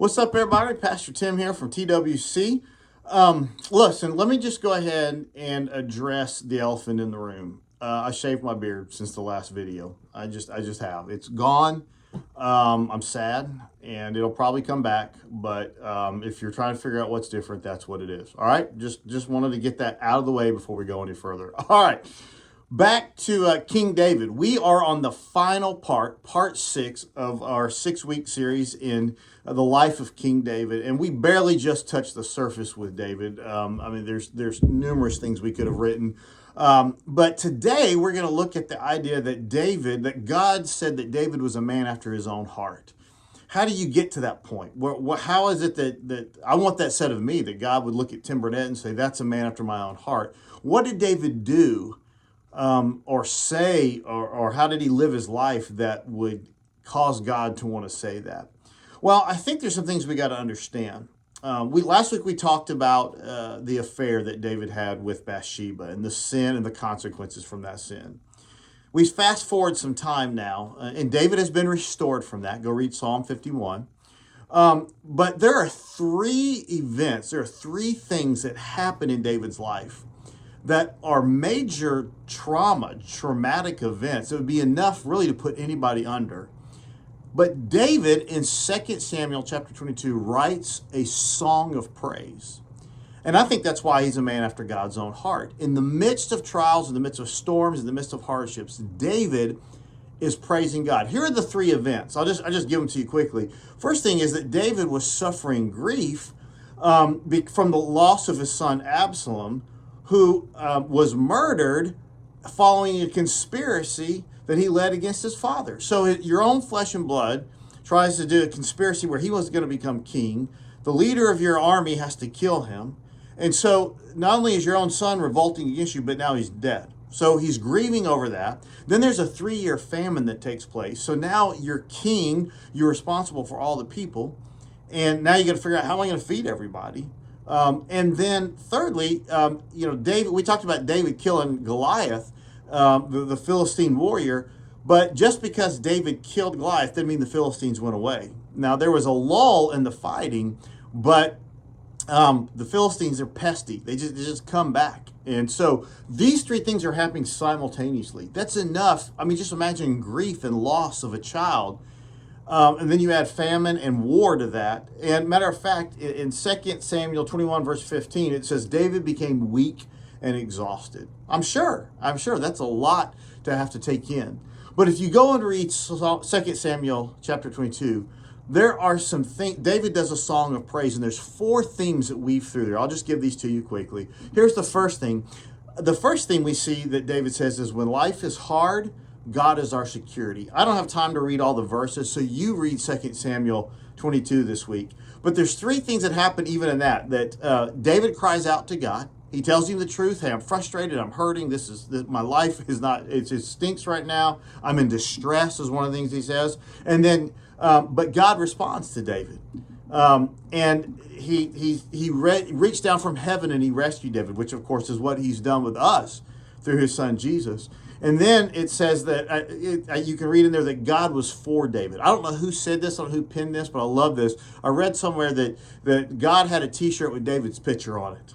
What's up, everybody? Pastor Tim here from TWC. Listen, let me just go ahead and address the elephant in the room. I shaved my beard since the last video. I just have. It's gone. I'm sad, and it'll probably come back. But if you're trying to figure out what's different, that's what it is. All right. Just wanted to get that out of the way before we go any further. All right. Back to King David. We are on the final part 6 of our 6-week series in the life of King David, and we barely just touched the surface with David. There's numerous things we could have written, but today we're going to look at the idea that God said that David was a man after his own heart. How do you get to that point? How is it that I want that said of me, that God would look at Tim Burnett and say, that's a man after my own heart? What did David do or say, or how did he live his life that would cause God to want to say that? Well, I think there's some things we got to understand. Last week we talked about the affair that David had with Bathsheba and the sin and the consequences from that sin. We fast forward some time now, and David has been restored from that. Go read Psalm 51. But there are three things that happen in David's life that are major traumatic events. It would be enough really to put anybody under. But David in 2 Samuel chapter 22 writes a song of praise. And I think that's why he's a man after God's own heart. In the midst of trials, in the midst of storms, in the midst of hardships, David is praising God. Here are the three events. I'll just give them to you quickly. First thing is that David was suffering grief from the loss of his son Absalom, who was murdered following a conspiracy that he led against his father. So your own flesh and blood tries to do a conspiracy where he was going to become king. The leader of your army has to kill him. And so not only is your own son revolting against you, but now he's dead. So he's grieving over that. Then there's a 3-year famine that takes place. So now you're king, you're responsible for all the people. And now you got to figure out, how am I going to feed everybody? And then thirdly, David, we talked about David killing Goliath, the Philistine warrior, but just because David killed Goliath didn't mean the Philistines went away. Now, there was a lull in the fighting, but the Philistines are pesky. They just come back. And so these three things are happening simultaneously. That's enough. I mean, just imagine grief and loss of a child. And then you add famine and war to that. And matter of fact, in 2 Samuel 21, verse 15, it says, David became weak and exhausted. I'm sure that's a lot to have to take in. But if you go and read 2 Samuel chapter 22, there are some things. David does a song of praise, and there's 4 themes that weave through there. I'll just give these to you quickly. Here's the first thing. The first thing we see that David says is, when life is hard, God is our security. I don't have time to read all the verses, so you read 2 Samuel 22 this week. But there's 3 things that happen even in that David cries out to God. He tells him the truth. Hey, I'm frustrated. I'm hurting. My life is not, it stinks right now. I'm in distress is one of the things he says. And then, but God responds to David. And he reached down from heaven and he rescued David, which of course is what he's done with us through his son Jesus. And then it says that you can read in there that God was for David. I don't know who said this, I don't know who penned this, but I love this. I read somewhere that God had a T-shirt with David's picture on it.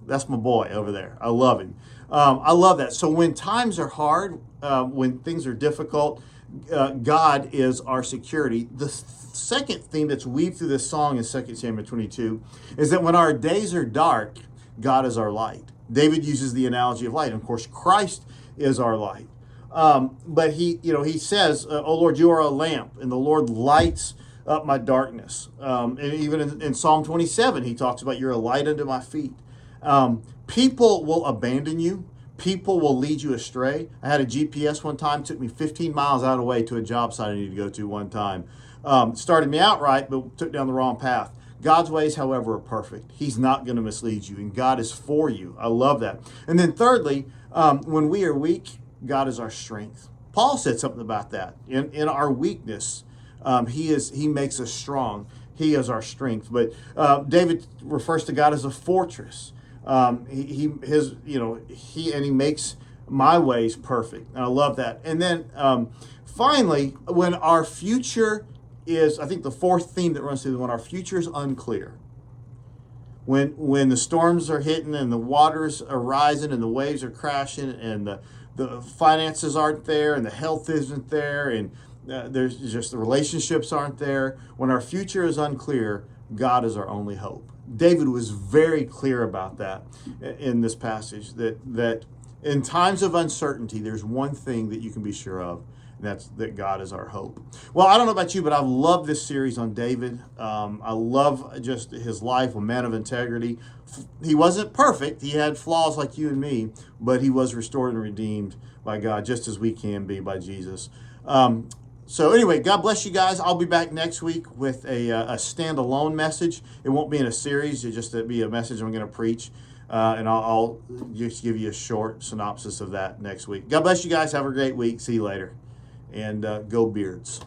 That's my boy over there. I love him. I love that. So when times are hard, when things are difficult, God is our security. The second theme that's weaved through this song in 2 Samuel 22 is that when our days are dark, God is our light. David uses the analogy of light. And of course, Christ is our light. But he says, "Oh Lord, you are a lamp, and the Lord lights up my darkness." And even in Psalm 27, he talks about, "You're a light unto my feet." People will abandon you. People will lead you astray. I had a GPS one time, took me 15 miles out of the way to a job site I needed to go to one time. Started me out right, but took down the wrong path. God's ways, however, are perfect. He's not going to mislead you, and God is for you. I love that. And then thirdly, when we are weak, God is our strength. Paul said something about that. In our weakness, he makes us strong. He is our strength. But David refers to God as a fortress. He makes my ways perfect. And I love that. And then finally, when our future is, I think, the fourth theme that runs through, when our future is unclear. When the storms are hitting and the waters are rising and the waves are crashing and the finances aren't there and the health isn't there and there's just the relationships aren't there. When our future is unclear, God is our only hope. David was very clear about that in this passage, that in times of uncertainty, there's one thing that you can be sure of, and that's that God is our hope. Well, I don't know about you, but I've loved this series on David. I love just his life, a man of integrity. He wasn't perfect. He had flaws like you and me, but he was restored and redeemed by God, just as we can be by Jesus. So anyway, God bless you guys. I'll be back next week with a standalone message. It won't be in a series. It'll just be a message I'm going to preach. And I'll just give you a short synopsis of that next week. God bless you guys. Have a great week. See you later. And go Beards.